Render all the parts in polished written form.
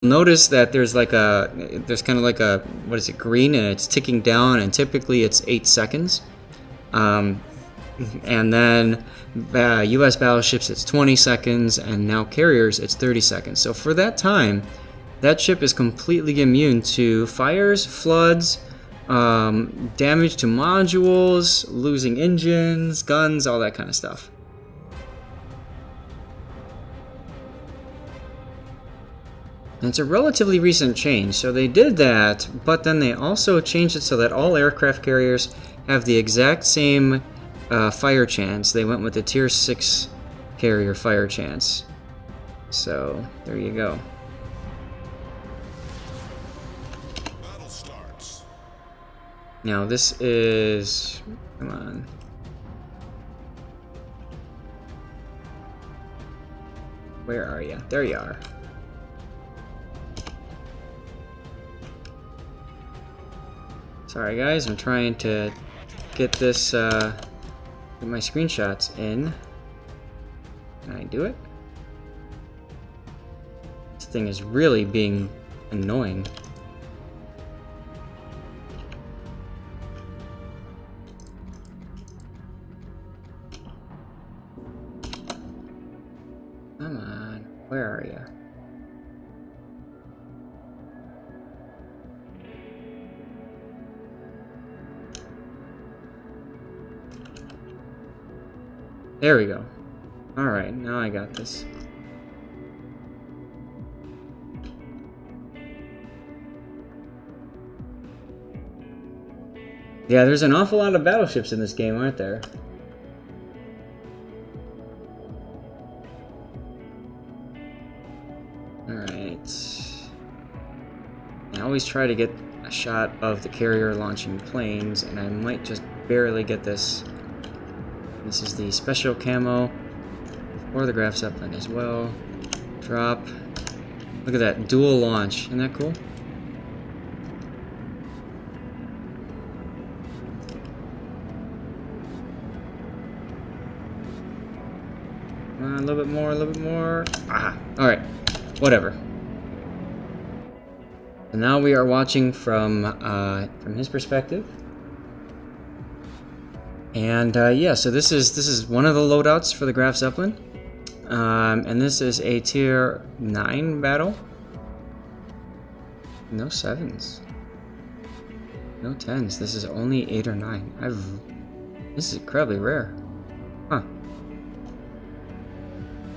Notice that there's kind of like a, what is it, green, and it's ticking down, and typically it's 8 seconds. And then US battleships, it's 20 seconds, and now carriers, it's 30 seconds. So for that time, that ship is completely immune to fires, floods, damage to modules, losing engines, guns, all that kind of stuff. And it's a relatively recent change, so they did that, but then they also changed it so that all aircraft carriers have the exact same fire chance. They went with the tier 6 carrier fire chance. So, there you go. Battle starts. Now this is... come on. Where are you? There you are. Sorry guys, I'm trying to get this, get my screenshots in. Can I do it? This thing is really being annoying. Come on, where are you? There we go. Alright, now I got this. Yeah, there's an awful lot of battleships in this game, aren't there? Alright. I always try to get a shot of the carrier launching planes, and I might just barely get this. This is the special camo for the Graf Zeppelin as well. Drop. Look at that dual launch. Isn't that cool? Come on, a little bit more, a little bit more. Ah, alright. Whatever. So now we are watching from his perspective. And yeah, so this is one of the loadouts for the Graf Zeppelin, and this is a tier 9 battle. No 7s, no 10s. This is only 8 or 9. This is incredibly rare, huh?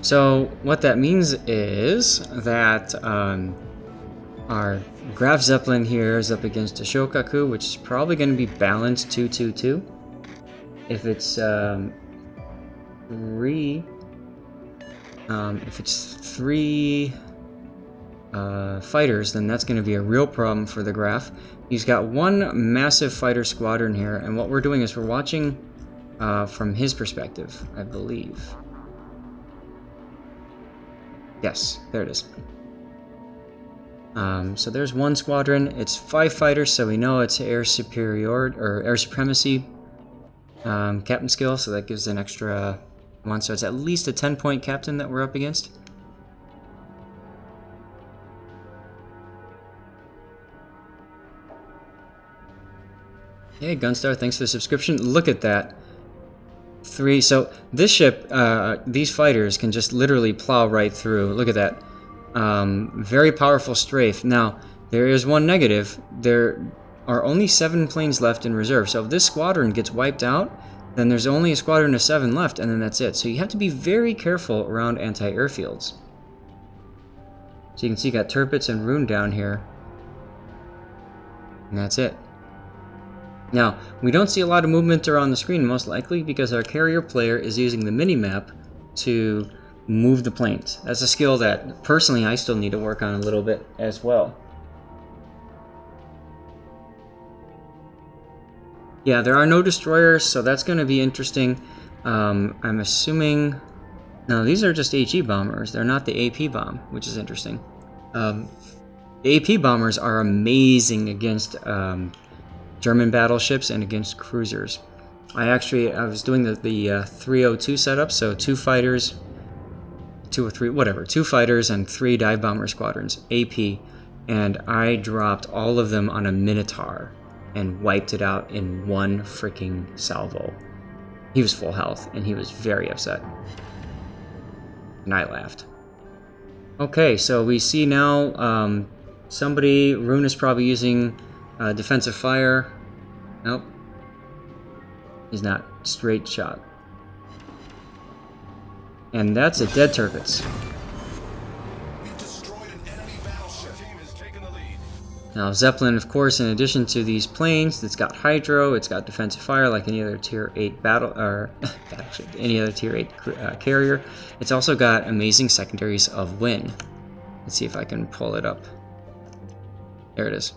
So what that means is that our Graf Zeppelin here is up against a Shokaku, which is probably going to be balanced 2-2-2. If it's three fighters, then that's going to be a real problem for the Graf. He's got one massive fighter squadron here, and what we're doing is we're watching from his perspective, I believe. Yes, there it is. So there's one squadron. It's 5 fighters, so we know it's air superiority or air supremacy. Captain skill, so that gives an extra 1, so it's at least a 10-point captain that we're up against. Hey Gunstar, thanks for the subscription. Look at that. 3, so this ship, these fighters can just literally plow right through. Look at that. Very powerful strafe. Now, there is one negative. There are only 7 planes left in reserve, so if this squadron gets wiped out, then there's only a squadron of 7 left, and then that's it. So you have to be very careful around anti-airfields. So you can see you got Tirpitz and Rune down here, and that's it. Now, we don't see a lot of movement around the screen, most likely because our carrier player is using the mini-map to move the planes. That's a skill that, personally, I still need to work on a little bit as well. Yeah, there are no destroyers, so that's going to be interesting. I'm assuming... No, these are just HE bombers. They're not the AP bomb, which is interesting. The AP bombers are amazing against German battleships and against cruisers. I was doing the 302 setup, so 2 fighters, 2 or 3, whatever, 2 fighters and 3 dive bomber squadrons, AP, and I dropped all of them on a Minotaur and wiped it out in one freaking salvo. He was full health, and he was very upset. And I laughed. Okay, so we see now Rune is probably using defensive fire. Nope. He's not. Straight shot. And that's a dead turrets. We've destroyed an enemy battleship. Team has taken the lead. Now Zeppelin, of course, in addition to these planes, it's got hydro, it's got defensive fire like any other tier 8 battleship, any other tier 8 carrier. It's also got amazing secondaries of wind. Let's see if I can pull it up. There it is.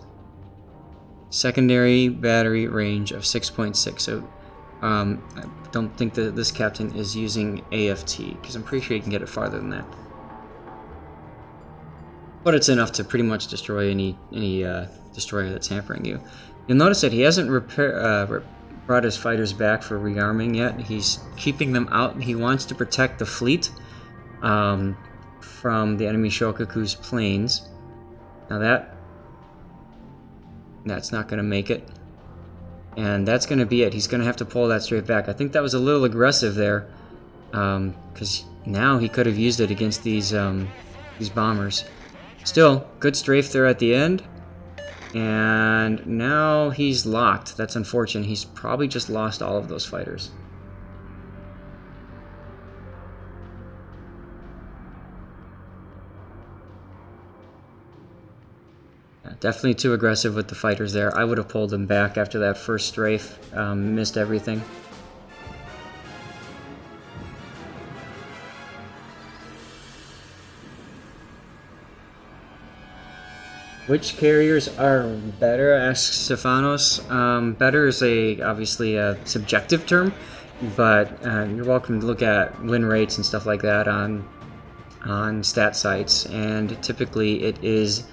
Secondary battery range of 6.6. So I don't think that this captain is using AFT, because I'm pretty sure you can get it farther than that. But it's enough to pretty much destroy any destroyer that's hampering you. You'll notice that he hasn't brought his fighters back for rearming yet. He's keeping them out. He wants to protect the fleet from the enemy Shokaku's planes. Now that's not going to make it. And that's going to be it. He's going to have to pull that straight back. I think that was a little aggressive there, because now he could have used it against these bombers. Still, good strafe there at the end. And now he's locked. That's unfortunate. He's probably just lost all of those fighters. Definitely too aggressive with the fighters there. I would have pulled him back after that first strafe. Missed everything. Which carriers are better? Asks Stefanos. Better is obviously a subjective term, but you're welcome to look at win rates and stuff like that on stat sites, and typically it is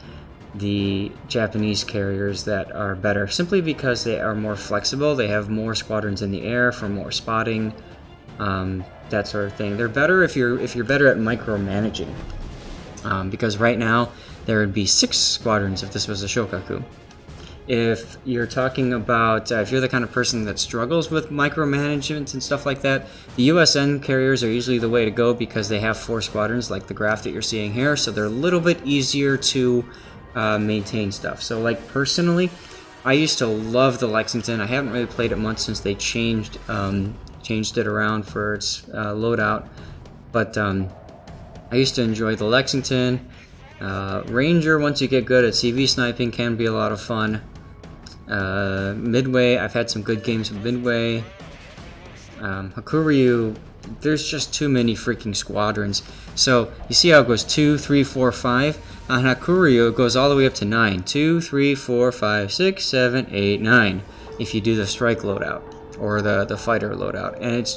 the Japanese carriers that are better, simply because they are more flexible. They have more squadrons in the air for more spotting, that sort of thing. They're better if you're better at micromanaging, because right now there would be 6 squadrons if this was a Shokaku. If you're talking about if you're the kind of person that struggles with micromanagement and stuff like that, the USN carriers are usually the way to go, because they have 4 squadrons like the Graf that you're seeing here, so they're a little bit easier to maintain stuff. So like personally, I used to love the Lexington. I haven't really played it much since they changed it around for its loadout, but I used to enjoy the Lexington. Ranger, once you get good at CV sniping, can be a lot of fun. Midway, I've had some good games with Midway. Hakuryu, there's just too many freaking squadrons. So you see how it goes 2, 3, 4, 5. On Hakuryu, it goes all the way up to 9. 2, 3, 4, 5, 6, 7, 8, 9. If you do the strike loadout or the fighter loadout, and it's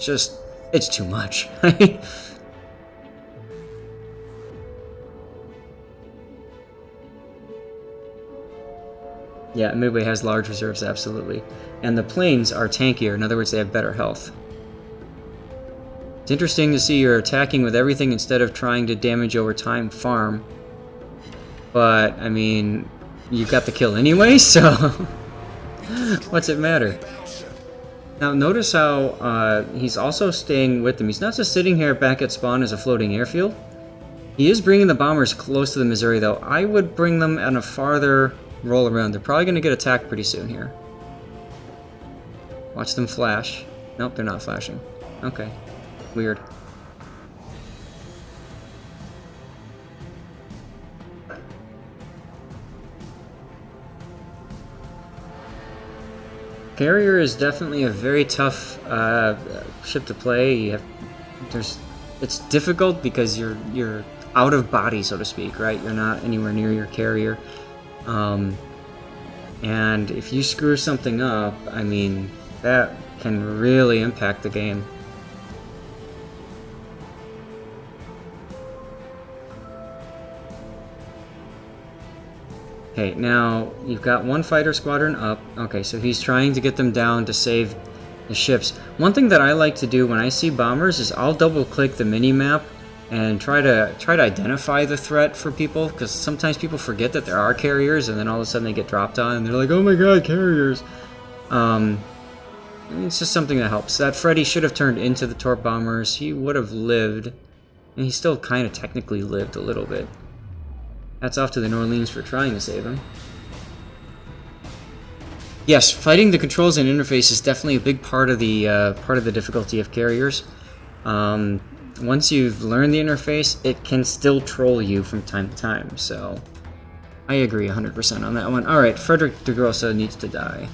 too much. Yeah, Midway has large reserves, absolutely. And the planes are tankier. In other words, they have better health. It's interesting to see you're attacking with everything instead of trying to damage over time farm. But, I mean, you got the kill anyway, so what's it matter? Now, notice how he's also staying with them. He's not just sitting here back at spawn as a floating airfield. He is bringing the bombers close to the Missouri, though. I would bring them on a farther roll around. They're probably going to get attacked pretty soon here. Watch them flash. Nope, they're not flashing. Okay. Weird. Carrier is definitely a very tough ship to play. It's difficult because you're out of body, so to speak, right? You're not anywhere near your carrier. And if you screw something up, I mean, that can really impact the game. Okay, now you've got one fighter squadron up. Okay, so he's trying to get them down to save the ships. One thing that I like to do when I see bombers is I'll double click the mini-map and try to identify the threat for people, because sometimes people forget that there are carriers, and then all of a sudden they get dropped on, and they're like, "Oh my God, carriers!" It's just something that helps. That Freddy should have turned into the torp bombers. He would have lived, and he still kind of technically lived a little bit. Hats off to the New Orleans for trying to save him. Yes, fighting the controls and interface is definitely a big part of the difficulty of carriers. Once you've learned the interface, it can still troll you from time to time. So, I agree 100% on that one. All right, Frederick de Grossa needs to die.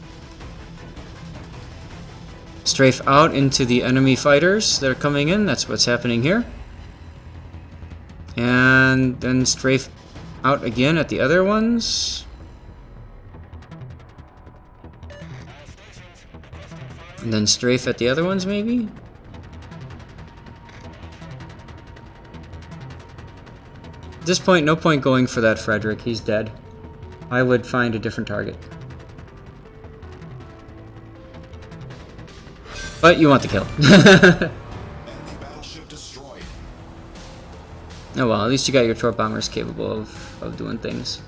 Strafe out into the enemy fighters that are coming in. That's what's happening here. And then strafe out again at the other ones. And then strafe at the other ones, maybe? At this point, no point going for that Frederick. He's dead. I would find a different target. But you want the kill. Enemy battleship destroyed. Oh well, at least you got your torp bombers capable of doing things.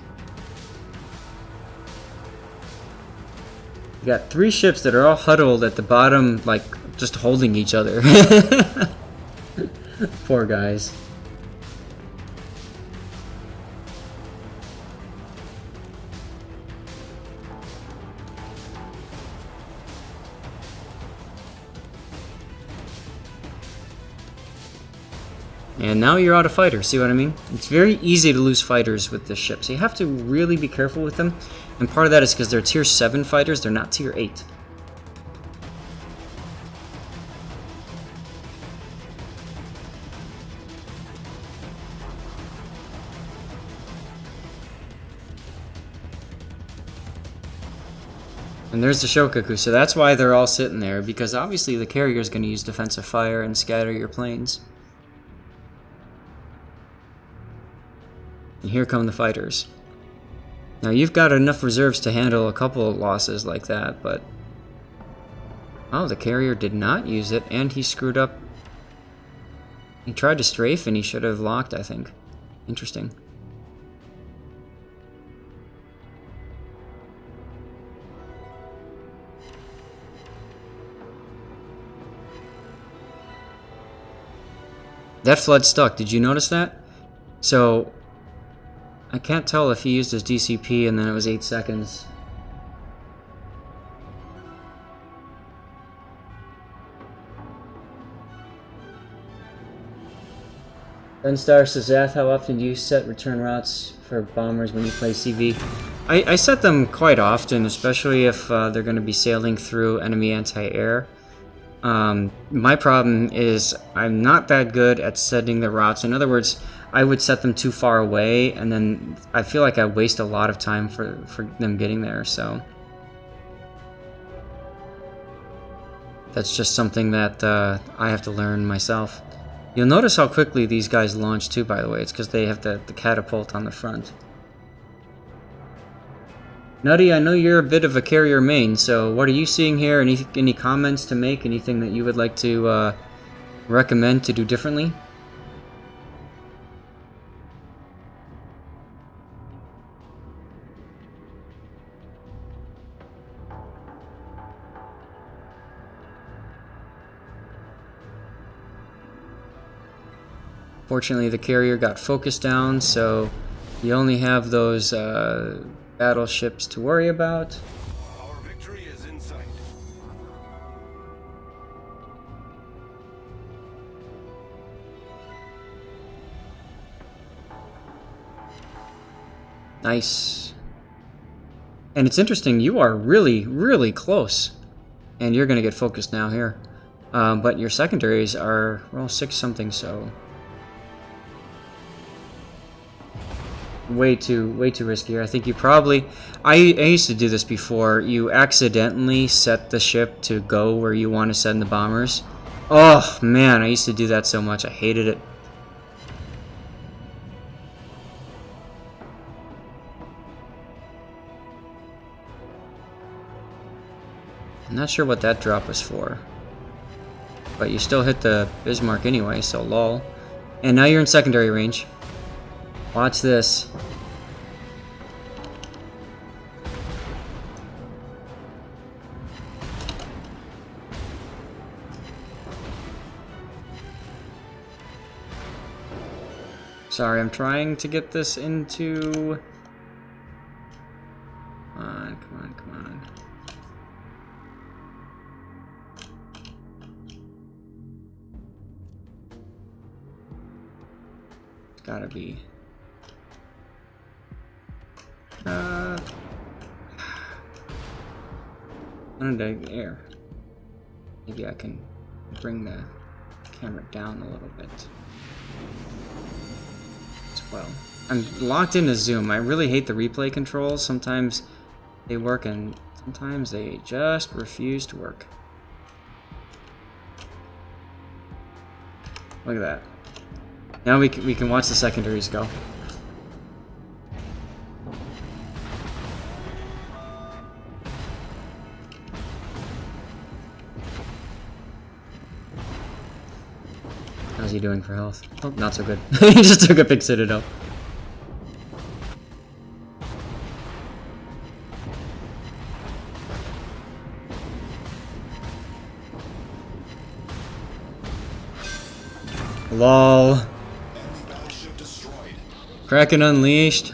You got 3 ships that are all huddled at the bottom, like, just holding each other. Poor guys. And now you're out of fighters, see what I mean? It's very easy to lose fighters with this ship, so you have to really be careful with them. And part of that is because they're tier 7 fighters, they're not tier 8. And there's the Shokaku, so that's why they're all sitting there, because obviously the carrier is going to use defensive fire and scatter your planes. And here come the fighters. Now you've got enough reserves to handle a couple of losses like that, but... Oh, the carrier did not use it, and he screwed up. He tried to strafe, and he should have locked, I think. Interesting. That flood stuck. Did you notice that? So... I can't tell if he used his DCP and then it was 8 seconds. Gunstar says, Zath, how often do you set return routes for bombers when you play CV? I set them quite often, especially if they're going to be sailing through enemy anti-air. My problem is I'm not that good at setting the routes. In other words, I would set them too far away, and then I feel like I waste a lot of time for them getting there, so... That's just something that I have to learn myself. You'll notice how quickly these guys launch too, by the way. It's because they have the catapult on the front. Nutty, I know you're a bit of a carrier main, so what are you seeing here? Any comments to make? Anything that you would like to recommend to do differently? Fortunately, the carrier got focused down, so you only have those battleships to worry about. Our victory is in sight. Nice. And it's interesting, you are really, really close. And you're going to get focused now here. But your secondaries are, well, 6 something, so... Way too risky. I think you probably... I used to do this before. You accidentally set the ship to go where you want to send the bombers. Oh, man, I used to do that so much. I hated it. I'm not sure what that drop was for. But you still hit the Bismarck anyway, so lol. And now you're in secondary range. Watch this. Sorry, I'm trying to get this into... Come on, come on, come on. It's gotta be... under the air. Maybe I can bring the camera down a little bit as well. I'm locked into zoom. I really hate the replay controls. Sometimes they work and sometimes they just refuse to work. Look at that. Now we can watch the secondaries go. How's he doing for health? Oh, not so good. He just took a big citadel. LOL. Enemy battleship destroyed. Kraken unleashed.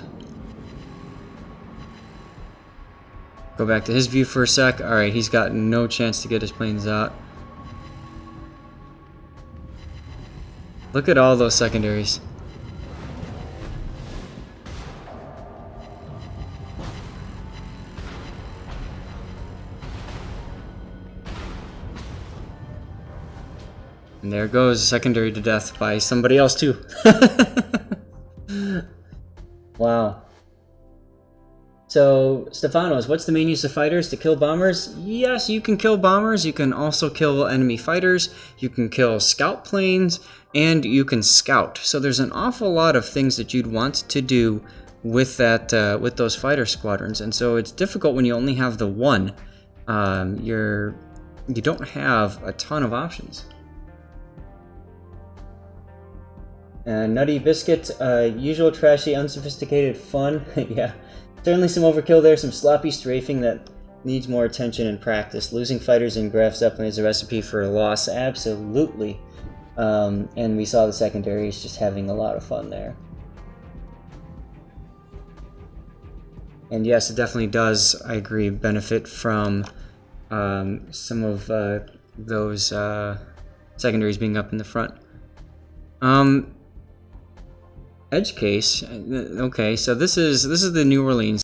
Go back to his view for a sec. Alright, he's got no chance to get his planes out. Look at all those secondaries. And there goes secondary to death by somebody else too. Wow. So, Stefanos, what's the main use of fighters? To kill bombers? Yes, you can kill bombers. You can also kill enemy fighters. You can kill scout planes. And you can scout. So there's an awful lot of things that you'd want to do with that, with those fighter squadrons. And so it's difficult when you only have the one. You don't have a ton of options. Nutty Biscuit, usual trashy, unsophisticated fun. Yeah, certainly some overkill there, some sloppy strafing that needs more attention and practice. Losing fighters in Graf Zeppelin is a recipe for a loss, absolutely. And we saw the secondaries just having a lot of fun there. And yes, it definitely does, I agree, benefit from some of those secondaries being up in the front. Edge case. Okay, so this is the New Orleans